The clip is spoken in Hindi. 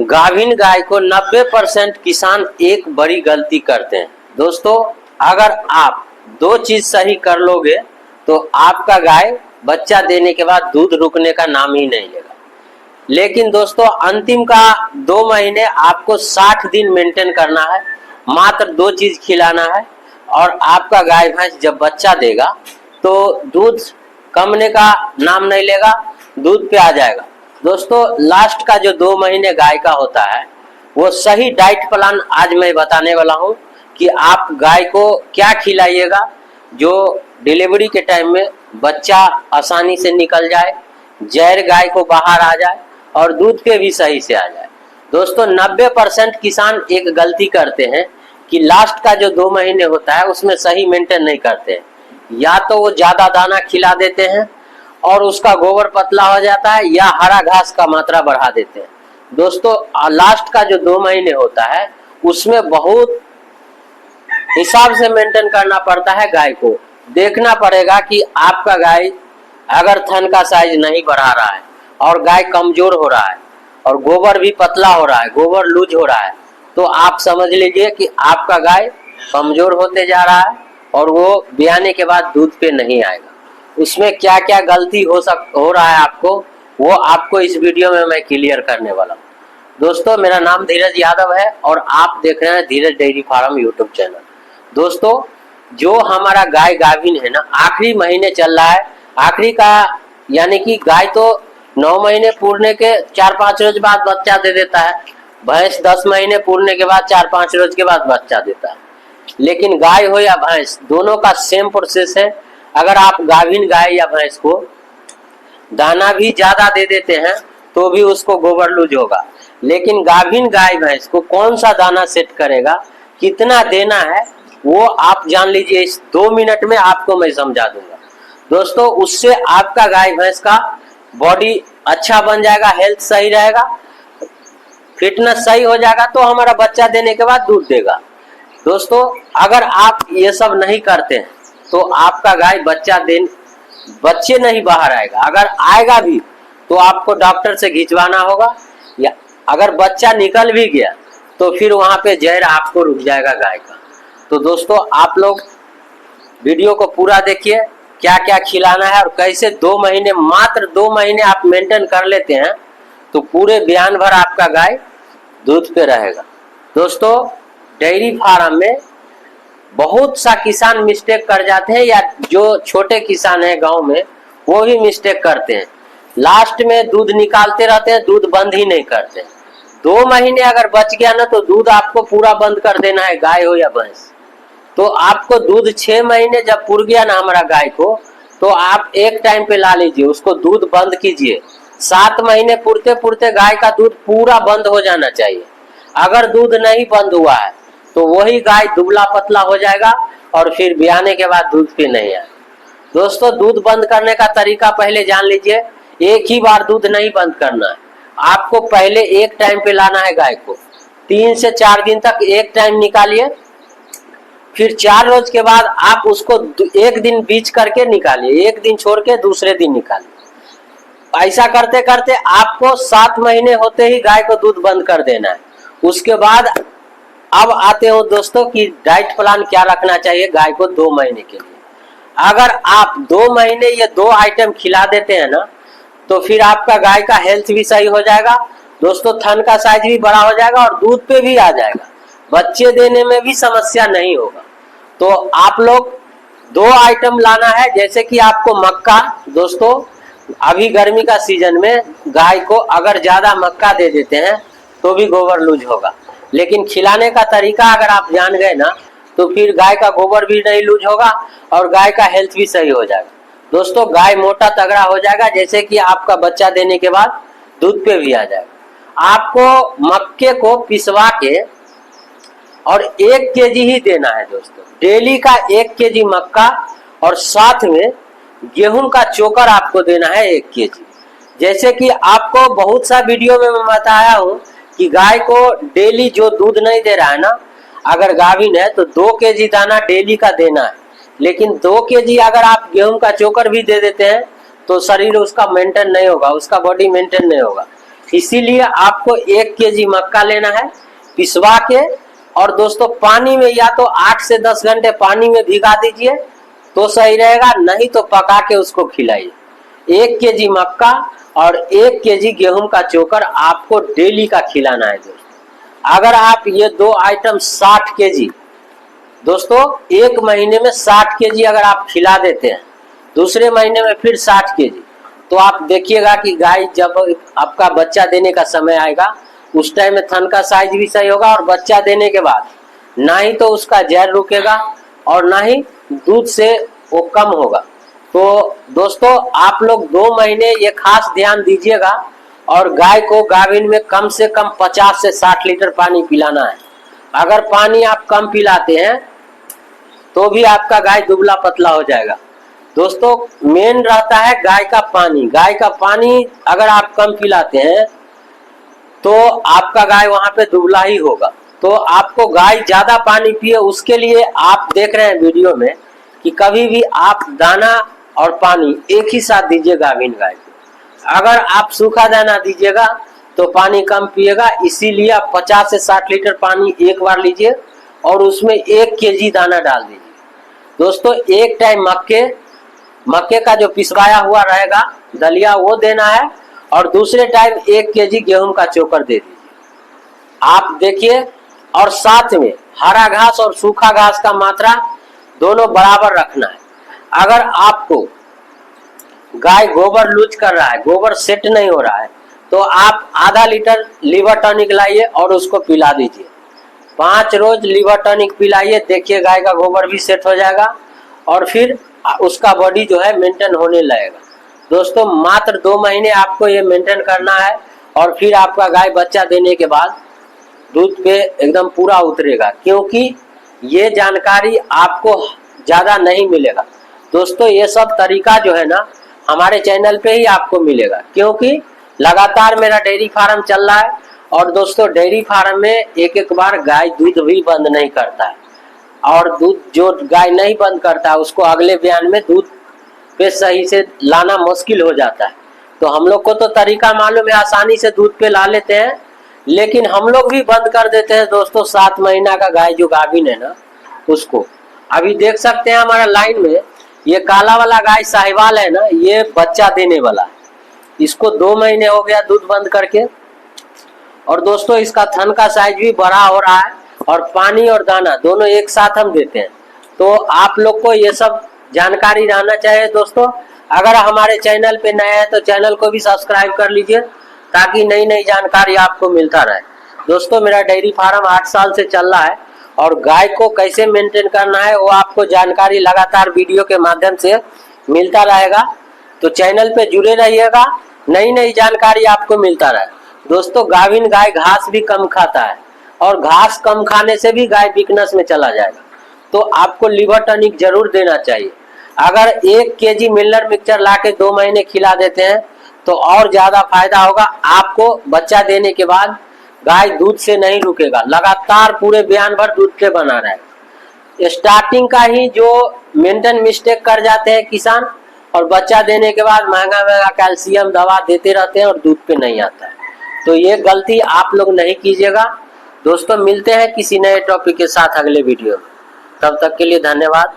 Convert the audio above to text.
गाभिन गाय को 90% किसान एक बड़ी गलती करते हैं। दोस्तों, अगर आप दो चीज सही कर लोगे तो आपका गाय बच्चा देने के बाद दूध रुकने का नाम ही नहीं लेगा। लेकिन दोस्तों, अंतिम का 2 महीने आपको 60 दिन मेंटेन करना है, मात्र दो चीज खिलाना है और आपका गाय भैंस जब बच्चा देगा तो दूध कमने का नाम नहीं लेगा, दूध पे आ जाएगा। दोस्तों, लास्ट का जो 2 महीने गाय का होता है वो सही डाइट प्लान आज मैं बताने वाला हूँ कि आप गाय को क्या खिलाइएगा जो डिलीवरी के टाइम में बच्चा आसानी से निकल जाए, जहर गाय को बाहर आ जाए और दूध पे भी सही से आ जाए। दोस्तों, 90% किसान एक गलती करते हैं कि लास्ट का जो 2 महीने होता है उसमें सही मेंटेन नहीं करते हैं। या तो वो ज्यादा दाना खिला देते हैं और उसका गोबर पतला हो जाता है, या हरा घास का मात्रा बढ़ा देते हैं। दोस्तों, लास्ट का जो 2 महीने होता है उसमें बहुत हिसाब से मेंटेन करना पड़ता है। गाय को देखना पड़ेगा कि आपका गाय अगर थन का साइज नहीं बढ़ा रहा है और गाय कमजोर हो रहा है और गोबर भी पतला हो रहा है, गोबर लूज हो रहा है, तो आप समझ लीजिए कि आपका गाय कमजोर होते जा रहा है और वो ब्याने के बाद दूध पे नहीं आएगा। उसमें क्या क्या गलती हो रहा है आपको, वो आपको इस वीडियो में मैं क्लियर करने वाला हूँ। दोस्तों, मेरा नाम धीरज यादव है और आप देख रहे हैं धीरज डेयरी फार्म यूट्यूब चैनल। दोस्तों, जो हमारा गाय गाभिन है ना, आखिरी महीने चल रहा है, आखिरी का यानी कि गाय तो 9 महीने पूरने के 4-5 रोज बाद बच्चा दे देता है, भैंस 10 महीने पूरने के बाद 4-5 रोज के बाद बच्चा देता है। लेकिन गाय हो या भैंस, दोनों का सेम प्रोसेस है। अगर आप गाभिन गाय या भैंस को दाना भी ज्यादा दे देते हैं तो भी उसको गोबर लूज होगा। लेकिन गाभिन गाय भैंस को कौन सा दाना सेट करेगा, कितना देना है, वो आप जान लीजिए। इस 2 मिनट में आपको मैं समझा दूंगा। दोस्तों, उससे आपका गाय भैंस का बॉडी अच्छा बन जाएगा, हेल्थ सही रहेगा, फिटनेस सही हो जाएगा, तो हमारा बच्चा देने के बाद दूध देगा। दोस्तों, अगर आप ये सब नहीं करते हैं तो आपका गाय बच्चे नहीं बाहर आएगा। अगर आएगा भी तो आपको डॉक्टर से खिंचवाना होगा, या अगर बच्चा निकल भी गया तो फिर वहां पे जहर आपको रुक जाएगा गाय का। तो दोस्तों, आप लोग वीडियो को पूरा देखिए, क्या क्या खिलाना है और कैसे 2 महीने, मात्र 2 महीने आप मेंटेन कर लेते हैं तो पूरे बयान भर आपका गाय दूध पे रहेगा। दोस्तों, डेयरी फार्म में बहुत सा किसान मिस्टेक कर जाते हैं, या जो छोटे किसान है गांव में वो भी मिस्टेक करते हैं। लास्ट में दूध निकालते रहते हैं, दूध बंद ही नहीं करते। 2 महीने अगर बच गया ना तो दूध आपको पूरा बंद कर देना है, गाय हो या भैंस। तो आपको दूध 6 महीने जब पुर गया ना हमारा गाय को, तो आप एक टाइम पे ला लीजिए, उसको दूध बंद कीजिए। 7 महीने पुरते पुरते गाय का दूध पूरा बंद हो जाना चाहिए। अगर दूध नहीं बंद हुआ है तो वही गाय दुबला पतला हो जाएगा और फिर ब्याने के बाद दूध पे नहीं आए। दोस्तों, दूध बंद करने का तरीका पहले जान लीजिए। एक ही बार दूध नहीं बंद करना है, आपको पहले एक टाइम पे लाना है गाय को। 3 से 4 दिन तक एक टाइम निकालिए, फिर 4 रोज के बाद आप उसको एक दिन बीच करके निकालिए, एक दिन छोड़ के दूसरे दिन निकालिए। ऐसा करते करते आपको 7 महीने होते ही गाय को दूध बंद कर देना है। उसके बाद अब आते हो दोस्तों कि डाइट प्लान क्या रखना चाहिए गाय को 2 महीने के लिए। अगर आप 2 महीने ये 2 आइटम खिला देते हैं ना तो फिर आपका गाय का हेल्थ भी सही हो जाएगा। दोस्तों, थन का साइज भी बड़ा हो जाएगा और दूध पे भी आ जाएगा, बच्चे देने में भी समस्या नहीं होगा। तो आप लोग 2 आइटम लाना है, जैसे कि आपको मक्का। दोस्तों, अभी गर्मी का सीजन में गाय को अगर ज्यादा मक्का दे देते हैं तो भी गोबर लूज होगा, लेकिन खिलाने का तरीका अगर आप जान गए ना तो फिर गाय का गोबर भी नहीं लूज होगा और गाय का हेल्थ भी सही हो जाएगा। दोस्तों, गाय मोटा तगड़ा हो जाएगा, जैसे कि आपका बच्चा देने के बाद दूध पे भी आ जाएगा। आपको मक्के को पिसवा के और 1 केजी ही देना है। दोस्तों, डेली का 1 केजी मक्का और साथ में गेहूं का चोकर आपको देना है 1 केजी। जैसे कि आपको बहुत सा वीडियो में मैं बताया हूं कि गाय को डेली जो दूध नहीं दे रहा है ना, अगर गाभिन है तो 2 केजी दाना डेली का देना है। लेकिन 2 केजी अगर आप गेहूं का चोकर भी दे देते हैं तो शरीर उसका मेंटेन नहीं होगा, उसका बॉडी मेंटेन नहीं होगा। इसीलिए आपको 1 केजी मक्का लेना है पिसवा के, और दोस्तों पानी में या तो 8 से 10 घंटे पानी में भिगा दीजिए तो सही रहेगा, नहीं तो पका के उसको खिलाइए। 1 केजी मक्का और 1 केजी गेहूं का चोकर आपको डेली का खिलाना है दोस्तों। अगर आप ये 2 आइटम 60 केजी दोस्तों, 1 महीने में 60 केजी अगर आप खिला देते हैं, दूसरे महीने में फिर 60 केजी, तो आप देखिएगा कि गाय जब आपका बच्चा देने का समय आएगा उस टाइम में थन का साइज भी सही होगा, और बच्चा देने के बाद ना ही तो उसका जहर रुकेगा और ना ही दूध से वो कम होगा। तो दोस्तों आप लोग 2 महीने ये खास ध्यान दीजिएगा, और गाय को गाभिन में कम से कम 50 से 60 लीटर पानी पिलाना है। अगर पानी आप कम पिलाते हैं तो भी आपका गाय दुबला पतला हो जाएगा। दोस्तों मेन रहता है गाय का पानी। गाय का पानी अगर आप कम पिलाते हैं तो आपका गाय वहां पे दुबला ही होगा। तो आपको गाय ज्यादा पानी पिए, उसके लिए आप देख रहे हैं वीडियो में कि कभी भी आप दाना और पानी एक ही साथ दीजिए गाभिन गाय को। अगर आप सूखा दाना दीजिएगा तो पानी कम पिएगा, इसीलिए आप 50 से 60 लीटर पानी एक बार लीजिए और उसमें 1 केजी दाना डाल दीजिए। दोस्तों एक टाइम मक्के का जो पिसवाया हुआ रहेगा दलिया वो देना है, और दूसरे टाइम 1 केजी गेहूं का चोकर दे दीजिए। आप देखिए, और साथ में हरा घास और सूखा घास का मात्रा दोनों बराबर रखना है। अगर आपको गाय गोबर लूज कर रहा है, गोबर सेट नहीं हो रहा है, तो आप आधा लीटर लीवर टॉनिक लाइए और उसको पिला दीजिए। 5 रोज लीवर टॉनिक पिलाइए, देखिए गाय का गोबर भी सेट हो जाएगा और फिर उसका बॉडी जो है मेंटेन होने लगेगा। दोस्तों मात्र 2 महीने आपको ये मेंटेन करना है, और फिर आपका गाय बच्चा देने के बाद दूध पे एकदम पूरा उतरेगा, क्योंकि ये जानकारी आपको ज्यादा नहीं मिलेगा। दोस्तों ये सब तरीका जो है ना हमारे चैनल पे ही आपको मिलेगा, क्योंकि लगातार मेरा डेयरी फार्म चल रहा है। और दोस्तों डेयरी फार्म में एक बार गाय दूध भी बंद नहीं करता है, और दूध जो गाय नहीं बंद करता है उसको अगले बयान में दूध पे सही से लाना मुश्किल हो जाता है। तो हम लोग को तो तरीका मालूम है, आसानी से दूध पे ला लेते हैं, लेकिन हम लोग भी बंद कर देते हैं दोस्तों। 7 महीना का गाय जो गाभिन है ना उसको, अभी देख सकते हैं हमारा लाइन में ये काला वाला गाय साहिवाल है ना, ये बच्चा देने वाला है। इसको 2 महीने हो गया दूध बंद करके, और दोस्तों इसका थन का साइज भी बड़ा हो रहा है, और पानी और दाना दोनों एक साथ हम देते हैं। तो आप लोग को ये सब जानकारी रहना चाहिए दोस्तों। अगर हमारे चैनल पे नए हैं तो चैनल को भी सब्सक्राइब कर लीजिए, ताकि नई नई जानकारी आपको मिलता रहे। दोस्तों मेरा डेयरी फार्म 8 साल से चल रहा है, और गाय को कैसे मेंटेन करना है वो आपको जानकारी लगातार वीडियो के माध्यम से मिलता रहेगा। तो चैनल पे जुड़े रहिएगा, नई नई जानकारी आपको मिलता रहे। दोस्तों गाभिन गाय घास भी कम खाता है, और घास कम खाने से भी गाय वीकनेस में चला जाएगा। तो आपको लीवर टॉनिक जरूर देना चाहिए। अगर 1 केजी मिनरल मिक्सचर लाके 2 महीने खिला देते हैं तो और ज्यादा फायदा होगा आपको। बच्चा देने के बाद गाय दूध से नहीं रुकेगा, लगातार पूरे बयान भर दूध पे बना रहेगा। स्टार्टिंग का ही जो मेंटेन मिस्टेक कर जाते हैं किसान, और बच्चा देने के बाद महंगा महंगा कैल्शियम दवा देते रहते हैं और दूध पे नहीं आता है। तो ये गलती आप लोग नहीं कीजिएगा। दोस्तों मिलते हैं किसी नए टॉपिक के साथ अगले वीडियो में, तब तक के लिए धन्यवाद।